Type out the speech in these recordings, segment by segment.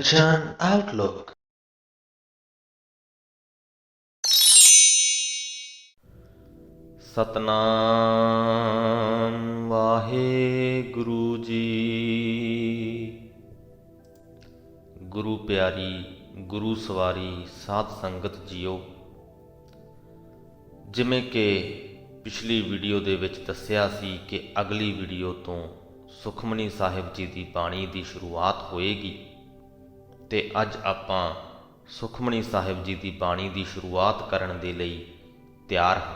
Attention Outlook. Satnam Waheguru ji. ਗੁਰੂ ਪਿਆਰੀ, ਗੁਰੂ ਸਵਾਰੀ ਸਾਧ ਸੰਗਤ ਜੀਓ, ਜਿਵੇਂ ਕਿ ਪਿਛਲੀ ਵੀਡੀਓ ਦੇ ਵਿੱਚ ਦੱਸਿਆ ਸੀ ਕਿ ਅਗਲੀ ਵੀਡੀਓ ਤੋਂ ਸੁਖਮਨੀ ਸਾਹਿਬ ਜੀ ਦੀ ਬਾਣੀ ਦੀ ਸ਼ੁਰੂਆਤ ਹੋਏਗੀ, ਤੇ ਅੱਜ ਆਪਾਂ ਸੁਖਮਨੀ ਸਾਹਿਬ ਜੀ ਦੀ ਬਾਣੀ ਦੀ ਸ਼ੁਰੂਆਤ ਕਰਨ ਦੇ ਲਈ ਤਿਆਰ ਹਾਂ,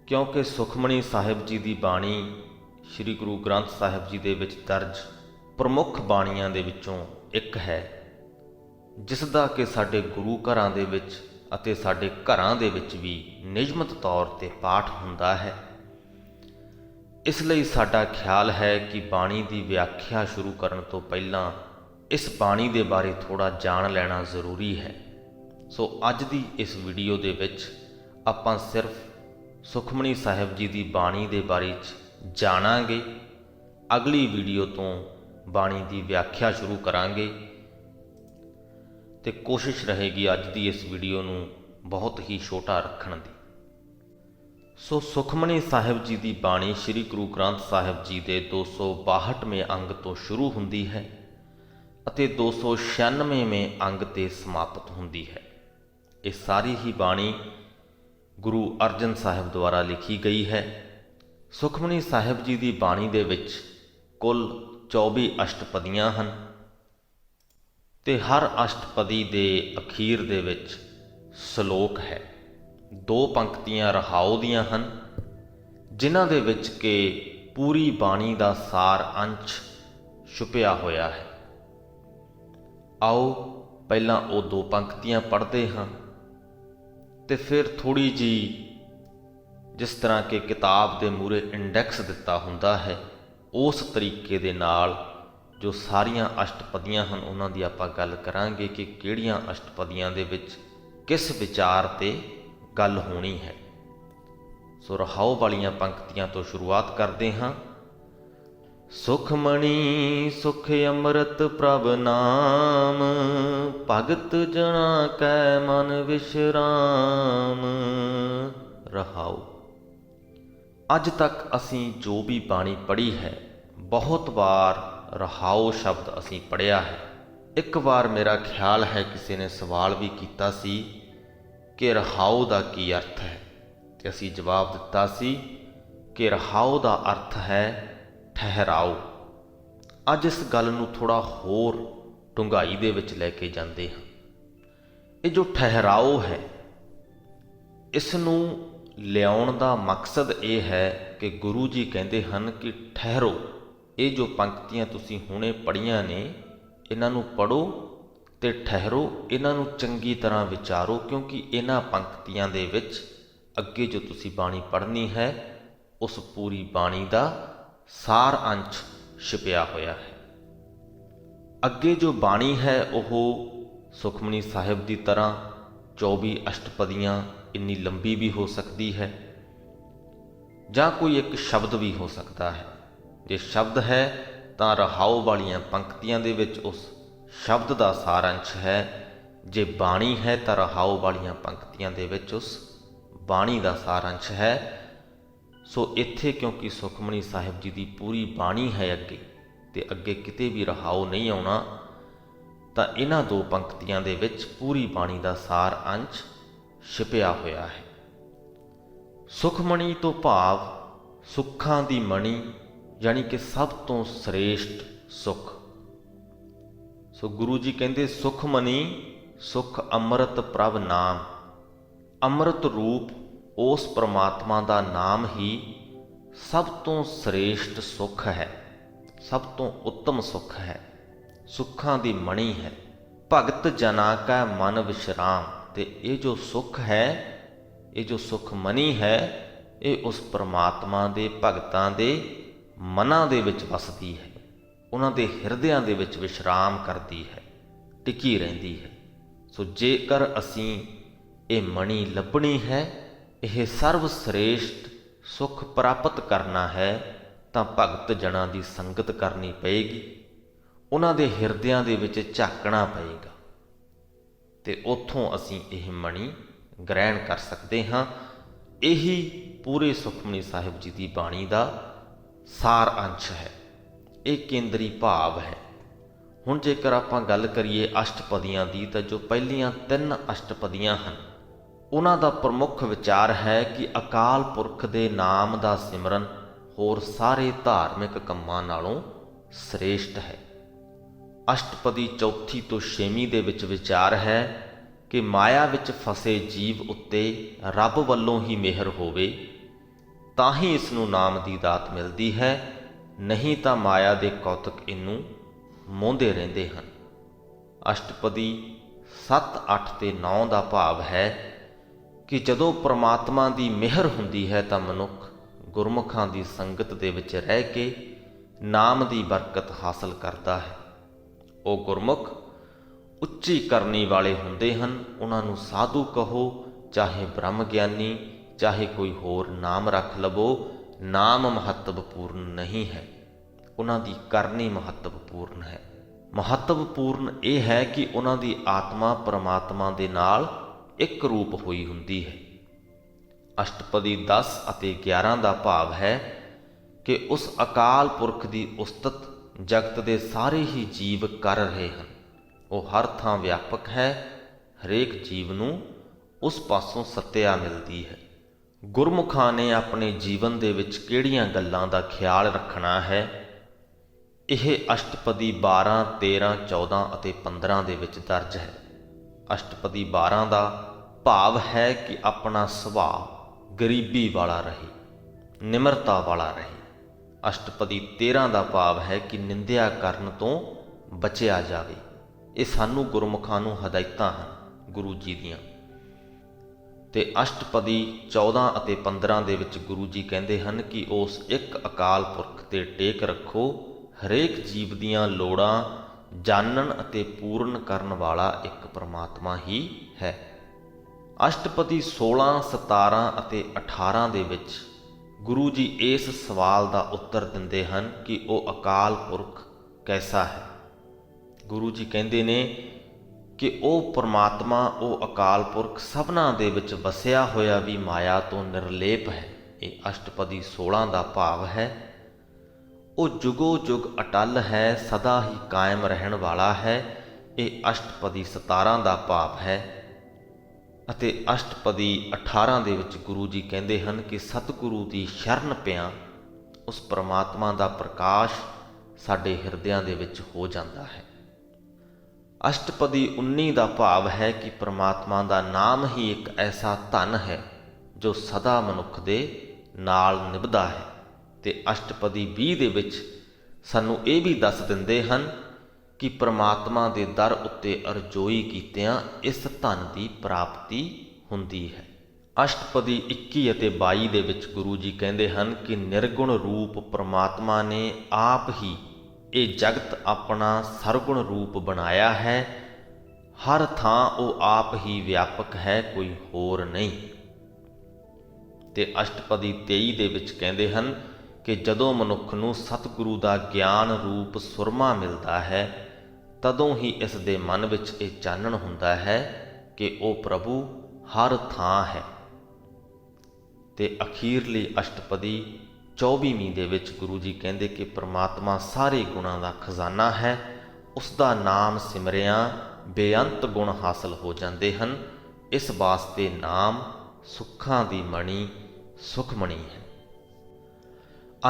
ਕਿਉਂਕਿ ਸੁਖਮਨੀ ਸਾਹਿਬ ਜੀ ਦੀ ਬਾਣੀ ਸ੍ਰੀ ਗੁਰੂ ਗ੍ਰੰਥ ਸਾਹਿਬ ਜੀ ਦੇ ਵਿੱਚ ਦਰਜ ਪ੍ਰਮੁੱਖ ਬਾਣੀਆਂ ਦੇ ਵਿੱਚੋਂ ਇੱਕ ਹੈ, ਜਿਸ ਦਾ ਕਿ ਸਾਡੇ ਗੁਰੂ ਘਰਾਂ ਦੇ ਵਿੱਚ ਅਤੇ ਸਾਡੇ ਘਰਾਂ ਦੇ ਵਿੱਚ ਵੀ ਨਿਯਮਿਤ ਤੌਰ ਤੇ ਪਾਠ ਹੁੰਦਾ ਹੈ। ਇਸ ਲਈ ਸਾਡਾ ਖਿਆਲ ਹੈ ਕਿ ਬਾਣੀ ਦੀ ਵਿਆਖਿਆ ਸ਼ੁਰੂ ਕਰਨ ਤੋਂ ਪਹਿਲਾਂ ਇਸ ਬਾਣੀ ਦੇ ਬਾਰੇ ਥੋੜ੍ਹਾ ਜਾਣ ਲੈਣਾ ਜ਼ਰੂਰੀ ਹੈ। ਸੋ ਅੱਜ ਦੀ ਇਸ ਵੀਡੀਓ ਦੇ ਵਿੱਚ ਆਪਾਂ ਸਿਰਫ ਸੁਖਮਨੀ ਸਾਹਿਬ ਜੀ ਦੀ ਬਾਣੀ ਦੇ ਬਾਰੇ 'ਚ ਜਾਣਾਂਗੇ। ਅਗਲੀ ਵੀਡੀਓ ਤੋਂ ਬਾਣੀ ਦੀ ਵਿਆਖਿਆ ਸ਼ੁਰੂ ਕਰਾਂਗੇ ਤੇ ਕੋਸ਼ਿਸ਼ ਰਹੇਗੀ ਅੱਜ ਦੀ ਇਸ ਵੀਡੀਓ ਨੂੰ ਬਹੁਤ ਹੀ ਛੋਟਾ ਰੱਖਣ ਦੀ। ਸੋ ਸੁਖਮਨੀ ਸਾਹਿਬ ਜੀ ਦੀ ਬਾਣੀ ਸ੍ਰੀ ਗੁਰੂ ਗ੍ਰੰਥ ਸਾਹਿਬ ਜੀ ਦੇ 262ਵੇਂ ਅੰਗ ਤੋਂ ਸ਼ੁਰੂ ਹੁੰਦੀ ਹੈ ਅਤੇ 296ਵੇਂ ਅੰਗ ਤੇ ਸਮਾਪਤ ਹੁੰਦੀ ਹੈ। ਇਹ ਸਾਰੀ ਹੀ ਬਾਣੀ ਗੁਰੂ ਅਰਜਨ ਸਾਹਿਬ ਦੁਆਰਾ ਲਿਖੀ ਗਈ ਹੈ। ਸੁਖਮਨੀ ਸਾਹਿਬ ਜੀ ਦੀ ਬਾਣੀ ਦੇ ਵਿੱਚ ਕੁੱਲ 24 ਅਸ਼ਟਪਦੀਆਂ ਹਨ ਤੇ ਹਰ ਅਸ਼ਟਪਦੀ ਦੇ ਅਖੀਰ ਦੇ ਵਿੱਚ ਸ਼ਲੋਕ ਹੈ। 2 ਪੰਕਤੀਆਂ ਰਹਾਉ ਦੀਆਂ ਹਨ, ਜਿਨ੍ਹਾਂ ਦੇ ਵਿੱਚ ਕਿ ਪੂਰੀ ਬਾਣੀ ਦਾ ਸਾਰ ਅੰਸ਼ ਛੁਪਿਆ ਹੋਇਆ ਹੈ। ਆਓ ਪਹਿਲਾਂ ਉਹ 2 ਪੰਕਤੀਆਂ ਪੜ੍ਹਦੇ ਹਾਂ ਤੇ ਫਿਰ ਥੋੜ੍ਹੀ ਜਿਹੀ, ਜਿਸ ਤਰ੍ਹਾਂ ਕਿ ਕਿਤਾਬ ਦੇ ਮੂਹਰੇ ਇੰਡੈਕਸ ਦਿੱਤਾ ਹੁੰਦਾ ਹੈ, ਉਸ ਤਰੀਕੇ ਦੇ ਨਾਲ ਜੋ ਸਾਰੀਆਂ ਅਸ਼ਟਪਦੀਆਂ ਹਨ ਉਹਨਾਂ ਦੀ ਆਪਾਂ ਗੱਲ ਕਰਾਂਗੇ ਕਿ ਕਿਹੜੀਆਂ ਅਸ਼ਟਪਦੀਆਂ ਦੇ ਵਿੱਚ ਕਿਸ ਵਿਚਾਰ ਤੇ ਗੱਲ ਹੋਣੀ ਹੈ। ਸੋ ਰਹਾਉ ਵਾਲੀਆਂ ਪੰਕਤੀਆਂ ਤੋਂ ਸ਼ੁਰੂਆਤ ਕਰਦੇ ਹਾਂ। ਸੁਖਮਣੀ ਸੁਖ ਅੰਮ੍ਰਿਤ ਪ੍ਰਭ ਨਾਮ, ਭਗਤ ਜਨਾ ਕੈ ਮਨ ਵਿਸ਼ਰਾਮ। ਰਹਾਉ। ਅੱਜ ਤੱਕ ਅਸੀਂ ਜੋ ਵੀ ਬਾਣੀ ਪੜ੍ਹੀ ਹੈ, ਬਹੁਤ ਵਾਰ ਰਹਾਉ ਸ਼ਬਦ ਅਸੀਂ ਪੜ੍ਹਿਆ ਹੈ। ਇੱਕ ਵਾਰ ਮੇਰਾ ਖਿਆਲ ਹੈ ਕਿਸੇ ਨੇ ਸਵਾਲ ਵੀ ਕੀਤਾ ਸੀ ਕਿ ਰਹਾਉ ਦਾ ਕੀ ਅਰਥ ਹੈ, ਤੇ ਅਸੀਂ ਜਵਾਬ ਦਿੱਤਾ ਸੀ ਕਿ ਰਹਾਉ ਦਾ ਅਰਥ ਹੈ ਠਹਿਰਾਓ। ਅੱਜ ਇਸ ਗੱਲ ਨੂੰ ਥੋੜ੍ਹਾ ਹੋਰ ਡੂੰਘਾਈ ਦੇ ਵਿੱਚ ਲੈ ਕੇ ਜਾਂਦੇ ਹਾਂ। ਇਹ ਜੋ ਠਹਿਰਾਓ ਹੈ, ਇਸ ਨੂੰ ਲਿਆਉਣ ਦਾ ਮਕਸਦ ਇਹ ਹੈ ਕਿ ਗੁਰੂ ਜੀ ਕਹਿੰਦੇ ਹਨ ਕਿ ਠਹਿਰੋ। ਇਹ ਜੋ ਪੰਕਤੀਆਂ ਤੁਸੀਂ ਹੁਣੇ ਪੜ੍ਹੀਆਂ ਨੇ, ਇਹਨਾਂ ਨੂੰ ਪੜ੍ਹੋ ਤੇ ਠਹਿਰੋ, ਇਹਨਾਂ ਨੂੰ ਚੰਗੀ ਤਰ੍ਹਾਂ ਵਿਚਾਰੋ, ਕਿਉਂਕਿ ਇਹਨਾਂ ਪੰਕਤੀਆਂ ਦੇ ਵਿੱਚ ਅੱਗੇ ਜੋ ਤੁਸੀਂ ਬਾਣੀ ਪੜ੍ਹਨੀ ਹੈ, ਉਸ ਪੂਰੀ ਬਾਣੀ ਦਾ ਸਾਰ ਅੰਸ਼ ਛਿਪਿਆ ਹੋਇਆ ਹੈ। ਅੱਗੇ ਜੋ ਬਾਣੀ ਹੈ ਉਹ ਸੁਖਮਨੀ ਸਾਹਿਬ ਦੀ ਤਰ੍ਹਾਂ 24 ਅਸ਼ਟਪਦੀਆਂ ਇੰਨੀ ਲੰਬੀ ਵੀ ਹੋ ਸਕਦੀ ਹੈ, ਜਾਂ ਕੋਈ ਇੱਕ ਸ਼ਬਦ ਵੀ ਹੋ ਸਕਦਾ ਹੈ। ਜੇ ਸ਼ਬਦ ਹੈ ਤਾਂ ਰਹਾਉ ਵਾਲੀਆਂ ਪੰਕਤੀਆਂ ਦੇ ਵਿੱਚ ਉਸ ਸ਼ਬਦ ਦਾ ਸਾਰ ਅੰਸ਼ ਹੈ। ਜੇ ਬਾਣੀ ਹੈ ਤਾਂ ਰਹਾਉ ਵਾਲੀਆਂ ਪੰਕਤੀਆਂ ਦੇ ਵਿੱਚ ਉਸ ਬਾਣੀ ਦਾ ਸਾਰ ਅੰਸ਼ ਹੈ। ਸੋ ਇੱਥੇ ਕਿਉਂਕਿ ਸੁਖਮਨੀ ਸਾਹਿਬ ਜੀ ਦੀ ਪੂਰੀ ਬਾਣੀ ਹੈ ਅੱਗੇ, ਤੇ ਅੱਗੇ ਕਿਤੇ ਵੀ ਰਹਾਉ ਨਹੀਂ ਆਉਣਾ, ਤਾਂ ਇਹਨਾਂ 2 ਪੰਕਤੀਆਂ ਦੇ ਵਿੱਚ ਪੂਰੀ ਬਾਣੀ ਦਾ ਸਾਰ ਅੰਸ਼ ਛਿਪਿਆ ਹੋਇਆ ਹੈ। ਸੁਖਮਣੀ ਤੋਂ ਭਾਵ ਸੁੱਖਾਂ ਦੀ ਮਣੀ, ਯਾਨੀ ਕਿ ਸਭ ਤੋਂ ਸ੍ਰੇਸ਼ਟ ਸੁੱਖ। ਸੋ ਗੁਰੂ ਜੀ ਕਹਿੰਦੇ ਸੁਖਮਣੀ ਸੁਖ ਅੰਮ੍ਰਿਤ ਪ੍ਰਭ ਨਾਮ। ਅੰਮ੍ਰਿਤ ਰੂਪ ਉਸ ਪ੍ਰਮਾਤਮਾ ਦਾ ਨਾਮ ਹੀ ਸਭ ਤੋਂ ਸ੍ਰੇਸ਼ਟ ਸੁੱਖ ਹੈ, ਸਭ ਤੋਂ ਉੱਤਮ ਸੁੱਖ ਹੈ, ਸੁੱਖਾਂ ਦੀ ਮਣੀ ਹੈ। ਭਗਤ ਜਨਾ ਕਾ ਮਨ ਵਿਸ਼ਰਾਮ। ਤੇ ਇਹ ਜੋ ਸੁੱਖ ਹੈ, ਇਹ ਜੋ ਸੁਖਮਣੀ ਹੈ, ਇਹ ਉਸ ਪ੍ਰਮਾਤਮਾ ਦੇ ਭਗਤਾਂ ਦੇ ਮਨਾਂ ਦੇ ਵਿੱਚ ਵਸਦੀ ਹੈ, ਉਹਨਾਂ ਦੇ ਹਿਰਦਿਆਂ ਦੇ ਵਿੱਚ ਵਿਸ਼ਰਾਮ ਕਰਦੀ ਹੈ, ਟਿਕੀ ਰਹਿੰਦੀ ਹੈ। ਸੋ ਜੇਕਰ ਅਸੀਂ ਇਹ ਮਣੀ ਲੱਭਣੀ ਹੈ, ਇਹ ਸਰਵ ਸ੍ਰੇਸ਼ਟ ਸੁੱਖ ਪ੍ਰਾਪਤ ਕਰਨਾ ਹੈ, ਤਾਂ ਭਗਤ ਜਨਾਂ ਦੀ ਸੰਗਤ ਕਰਨੀ ਪਏਗੀ, ਉਹਨਾਂ ਦੇ ਹਿਰਦਿਆਂ ਦੇ ਵਿੱਚ ਝਾਕਣਾ ਪਏਗਾ ਤੇ ਉੱਥੋਂ ਅਸੀਂ ਇਹ ਮਣੀ ਗ੍ਰਹਿਣ ਕਰ ਸਕਦੇ ਹਾਂ। ਇਹੀ ਪੂਰੇ ਸੁਖਮਨੀ ਸਾਹਿਬ ਜੀ ਦੀ ਬਾਣੀ ਦਾ ਸਾਰ ਅੰਸ਼ ਹੈ, ਇਹ ਕੇਂਦਰੀ ਭਾਵ ਹੈ। ਹੁਣ ਜੇਕਰ ਆਪਾਂ ਗੱਲ ਕਰੀਏ ਅਸ਼ਟਪਦੀਆਂ ਦੀ, ਤਾਂ ਜੋ ਪਹਿਲੀਆਂ 3 ਅਸ਼ਟਪਦੀਆਂ ਹਨ ਉਹਨਾਂ ਦਾ ਪ੍ਰਮੁੱਖ ਵਿਚਾਰ ਹੈ ਕਿ ਅਕਾਲ ਪੁਰਖ ਦੇ ਨਾਮ ਦਾ ਸਿਮਰਨ ਹੋਰ ਸਾਰੇ ਧਾਰਮਿਕ ਕੰਮਾਂ ਨਾਲੋਂ ਸ੍ਰੇਸ਼ਟ ਹੈ। ਅਸ਼ਟਪਦੀ ਚੌਥੀ ਤੋਂ 6ਵੀਂ ਦੇ ਵਿੱਚ ਵਿਚਾਰ ਹੈ ਕਿ ਮਾਇਆ ਵਿੱਚ ਫਸੇ ਜੀਵ ਉੱਤੇ ਰੱਬ ਵੱਲੋਂ ਹੀ ਮਿਹਰ ਹੋਵੇ ਤਾਂ ਹੀ ਇਸ ਨੂੰ ਨਾਮ ਦੀ ਦਾਤ ਮਿਲਦੀ ਹੈ, ਨਹੀਂ ਤਾਂ ਮਾਇਆ ਦੇ ਕੌਤਕ ਇਹਨੂੰ ਮੋਹਦੇ ਰਹਿੰਦੇ ਹਨ। ਅਸ਼ਟਪਦੀ 7, 8 ਤੇ 9 ਦਾ ਭਾਵ ਹੈ ਕਿ ਜਦੋਂ ਪ੍ਰਮਾਤਮਾ ਦੀ ਮਿਹਰ ਹੁੰਦੀ ਹੈ ਤਾਂ ਮਨੁੱਖ ਗੁਰਮੁਖਾਂ ਦੀ ਸੰਗਤ ਦੇ ਵਿੱਚ ਰਹਿ ਕੇ ਨਾਮ ਦੀ ਬਰਕਤ ਹਾਸਲ ਕਰਦਾ ਹੈ। ਉਹ ਗੁਰਮੁਖ ਉੱਚੀ ਕਰਨੀ ਵਾਲੇ ਹੁੰਦੇ ਹਨ, ਉਹਨਾਂ ਨੂੰ ਸਾਧੂ ਕਹੋ ਚਾਹੇ ਬ੍ਰਹਮ ਗਿਆਨੀ, ਚਾਹੇ ਕੋਈ ਹੋਰ ਨਾਮ ਰੱਖ ਲਵੋ, ਨਾਮ ਮਹੱਤਵਪੂਰਨ ਨਹੀਂ ਹੈ, ਉਹਨਾਂ ਦੀ ਕਰਨੀ ਮਹੱਤਵਪੂਰਨ ਹੈ। ਮਹੱਤਵਪੂਰਨ ਇਹ ਹੈ ਕਿ ਉਹਨਾਂ ਦੀ ਆਤਮਾ ਪਰਮਾਤਮਾ ਦੇ ਨਾਲ ਇੱਕ ਰੂਪ ਹੋਈ ਹੁੰਦੀ ਹੈ। ਅਸ਼ਟਪਦੀ 10 ਅਤੇ 11 ਦਾ ਭਾਵ ਹੈ ਕਿ ਉਸ ਅਕਾਲ ਪੁਰਖ ਦੀ ਉਸਤਤ ਜਗਤ ਦੇ ਸਾਰੇ ਹੀ ਜੀਵ ਕਰ ਰਹੇ ਹਨ। ਉਹ ਹਰ ਥਾਂ ਵਿਆਪਕ ਹੈ, ਹਰੇਕ ਜੀਵ ਨੂੰ ਉਸ ਪਾਸੋਂ ਸੱਤਿਆ ਮਿਲਦੀ ਹੈ। ਗੁਰਮੁਖਾਂ ਨੇ ਆਪਣੇ ਜੀਵਨ ਦੇ ਵਿੱਚ ਕਿਹੜੀਆਂ ਗੱਲਾਂ ਦਾ ਖਿਆਲ ਰੱਖਣਾ ਹੈ, ਇਹ ਅਸ਼ਟਪਦੀ 12, 13, 14 ਅਤੇ 15 ਦੇ ਵਿੱਚ ਦਰਜ ਹੈ। ਅਸ਼ਟਪਦੀ 12 ਦਾ ਭਾਵ ਹੈ ਕਿ ਆਪਣਾ ਸੁਭਾਅ ਗਰੀਬੀ ਵਾਲਾ ਰਹੇ, ਨਿਮਰਤਾ ਵਾਲਾ ਰਹੇ। ਅਸ਼ਟਪਦੀ 13 ਦਾ ਭਾਵ ਹੈ ਕਿ ਨਿੰਦਿਆ ਕਰਨ ਤੋਂ ਬਚਿਆ ਜਾਵੇ। ਇਹ ਸਾਨੂੰ ਗੁਰਮੁਖਾਂ ਨੂੰ ਹਦਾਇਤਾਂ ਹਨ ਗੁਰੂ ਜੀ ਦੀਆਂ। ਤੇ ਅਸ਼ਟਪਦੀ 14 ਅਤੇ 15 ਦੇ ਵਿੱਚ ਗੁਰੂ ਜੀ ਕਹਿੰਦੇ ਹਨ ਕਿ ਉਸ ਇੱਕ ਅਕਾਲ ਪੁਰਖ ਤੇ ਟੇਕ ਰੱਖੋ, ਹਰੇਕ ਜੀਵ ਦੀਆਂ ਲੋੜਾਂ ਜਾਣਨ ਅਤੇ ਪੂਰਨ ਕਰਨ ਵਾਲਾ ਇੱਕ ਪਰਮਾਤਮਾ ਹੀ ਹੈ। ਅਸ਼ਟਪਦੀ 16, 17 ਅਤੇ 18 ਦੇ ਵਿੱਚ ਗੁਰੂ ਜੀ ਇਸ ਸਵਾਲ ਦਾ ਉੱਤਰ ਦਿੰਦੇ ਹਨ ਕਿ ਉਹ ਅਕਾਲ ਪੁਰਖ ਕੈਸਾ ਹੈ। ਗੁਰੂ ਜੀ ਕਹਿੰਦੇ ਨੇ ਕਿ ਉਹ ਪਰਮਾਤਮਾ, ਉਹ ਅਕਾਲ ਪੁਰਖ ਸਭਨਾਂ ਦੇ ਵਿੱਚ ਵਸਿਆ ਹੋਇਆ ਵੀ ਮਾਇਆ ਤੋਂ ਨਿਰਲੇਪ ਹੈ। ਇਹ ਅਸ਼ਟਪਦੀ 16 ਦਾ ਭਾਵ ਹੈ। ਉਹ ਜੁਗੋ ਜੁਗ ਅਟਲ ਹੈ, ਸਦਾ ਹੀ ਕਾਇਮ ਰਹਿਣ ਵਾਲਾ ਹੈ। ਇਹ ਅਸ਼ਟਪਦੀ 17 ਦਾ ਭਾਵ ਹੈ। ਅਤੇ ਅਸ਼ਟਪਦੀ 18 ਦੇ ਵਿੱਚ ਗੁਰੂ ਜੀ ਕਹਿੰਦੇ ਹਨ ਕਿ ਸਤਿਗੁਰੂ ਦੀ ਸ਼ਰਨ ਪਿਆ ਉਸ ਪਰਮਾਤਮਾ ਦਾ ਪ੍ਰਕਾਸ਼ ਸਾਡੇ ਹਿਰਦਿਆਂ ਦੇ ਵਿੱਚ ਹੋ ਜਾਂਦਾ ਹੈ। ਅਸ਼ਟਪਦੀ 19 ਦਾ ਭਾਵ ਹੈ ਕਿ ਪਰਮਾਤਮਾ ਦਾ ਨਾਮ ਹੀ ਇੱਕ ਐਸਾ ਧਨ ਹੈ ਜੋ ਸਦਾ ਮਨੁੱਖ ਦੇ ਨਾਲ ਨਿਭਦਾ ਹੈ। ਤੇ ਅਸ਼ਟਪਦੀ 20 ਦੇ ਵਿੱਚ ਸਾਨੂੰ ਇਹ ਵੀ ਦੱਸ ਦਿੰਦੇ ਹਨ ਕਿ ਪਰਮਾਤਮਾ ਦੇ ਦਰ ਉੱਤੇ ਅਰਜ਼ੋਈ ਕੀਤਿਆਂ ਇਸ ਧਨ ਦੀ ਪ੍ਰਾਪਤੀ ਹੁੰਦੀ ਹੈ। ਅਸ਼ਟਪਦੀ 21 ਅਤੇ 22 ਦੇ ਵਿੱਚ ਗੁਰੂ ਜੀ ਕਹਿੰਦੇ ਹਨ ਕਿ ਨਿਰਗੁਣ ਰੂਪ ਪਰਮਾਤਮਾ ਨੇ ਆਪ ਹੀ ਇਹ ਜਗਤ ਆਪਣਾ ਸਰਗੁਣ ਰੂਪ ਬਣਾਇਆ ਹੈ। ਹਰ ਥਾਂ ਉਹ ਆਪ ਹੀ ਵਿਆਪਕ ਹੈ, ਕੋਈ ਹੋਰ ਨਹੀਂ। ਤੇ ਅਸ਼ਟਪਦੀ 23 ਦੇ ਵਿੱਚ ਕਹਿੰਦੇ ਹਨ ਕਿ ਜਦੋਂ ਮਨੁੱਖ ਨੂੰ ਸਤਿਗੁਰੂ ਦਾ ਗਿਆਨ ਰੂਪ ਸੁਰਮਾ ਮਿਲਦਾ ਹੈ ਤਦੋਂ ਹੀ ਇਸ ਦੇ ਮਨ ਵਿੱਚ ਇਹ ਚਾਨਣ ਹੁੰਦਾ ਹੈ ਕਿ ਉਹ ਪ੍ਰਭੂ ਹਰ ਥਾਂ ਹੈ। ਤੇ ਅਖੀਰਲੀ ਅਸ਼ਟਪਦੀ 24ਵੀਂ ਦੇ ਵਿੱਚ ਗੁਰੂ ਜੀ ਕਹਿੰਦੇ ਕਿ ਪਰਮਾਤਮਾ ਸਾਰੇ ਗੁਣਾਂ ਦਾ ਖਜ਼ਾਨਾ ਹੈ, ਉਸ ਦਾ ਨਾਮ ਸਿਮਰਿਆ ਬੇਅੰਤ ਗੁਣ ਹਾਸਲ ਹੋ ਜਾਂਦੇ ਹਨ। ਇਸ ਵਾਸਤੇ ਨਾਮ ਸੁੱਖਾਂ ਦੀ ਮਣੀ ਸੁਖਮਣੀ ਹੈ।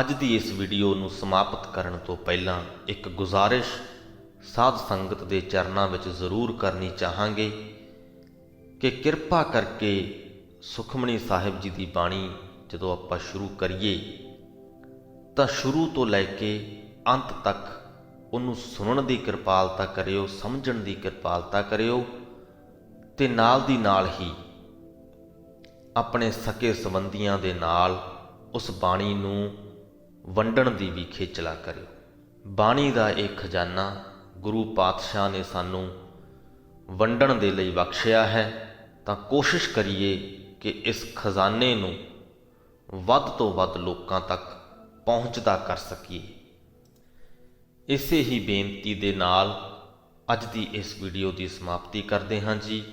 ਅੱਜ ਦੀ ਇਸ ਵੀਡੀਓ ਨੂੰ ਸਮਾਪਤ ਕਰਨ ਤੋਂ ਪਹਿਲਾਂ ਇੱਕ ਗੁਜ਼ਾਰਿਸ਼ ਸਾਧ ਸੰਗਤ ਦੇ ਚਰਨਾਂ ਵਿੱਚ ਜ਼ਰੂਰ ਕਰਨੀ ਚਾਹਾਂਗੇ ਕਿ ਕਿਰਪਾ ਕਰਕੇ ਸੁਖਮਨੀ ਸਾਹਿਬ ਜੀ ਦੀ ਬਾਣੀ ਜਦੋਂ ਆਪਾਂ ਸ਼ੁਰੂ ਕਰੀਏ ਤਾਂ ਸ਼ੁਰੂ ਤੋਂ ਲੈ ਕੇ ਅੰਤ ਤੱਕ ਉਹਨੂੰ ਸੁਣਨ ਦੀ ਕਿਰਪਾਲਤਾ ਕਰਿਓ, ਸਮਝਣ ਦੀ ਕਿਰਪਾਲਤਾ ਕਰਿਓ ਤੇ ਨਾਲ ਦੀ ਨਾਲ ਹੀ ਆਪਣੇ ਸਕੇ ਸੰਬੰਧੀਆਂ ਦੇ ਨਾਲ ਉਸ ਬਾਣੀ ਨੂੰ ਵੰਡਣ ਦੀ ਵੀ ਖੇਚਲਾ ਕਰਿਓ। ਬਾਣੀ ਦਾ ਇਹ ਖਜ਼ਾਨਾ ਗੁਰੂ ਪਾਤਸ਼ਾਹ ਨੇ ਸਾਨੂੰ ਵੰਡਣ ਦੇ ਲਈ ਬਖਸ਼ਿਆ ਹੈ, ਤਾਂ ਕੋਸ਼ਿਸ਼ ਕਰੀਏ ਕਿ ਇਸ ਖਜ਼ਾਨੇ ਨੂੰ ਵੱਧ ਤੋਂ ਵੱਧ ਲੋਕਾਂ ਤੱਕ ਪਹੁੰਚਦਾ ਕਰ ਸਕੀਏ। ਇਸੇ ਹੀ ਬੇਨਤੀ ਦੇ ਨਾਲ ਅੱਜ ਦੀ ਇਸ ਵੀਡੀਓ ਦੀ ਸਮਾਪਤੀ ਕਰਦੇ ਹਾਂ ਜੀ।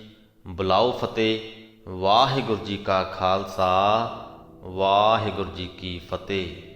ਬੁਲਾਓ ਫਤਿਹ। ਵਾਹਿਗੁਰੂ ਜੀ ਕਾ ਖਾਲਸਾ, ਵਾਹਿਗੁਰੂ ਜੀ ਕੀ ਫਤਿਹ।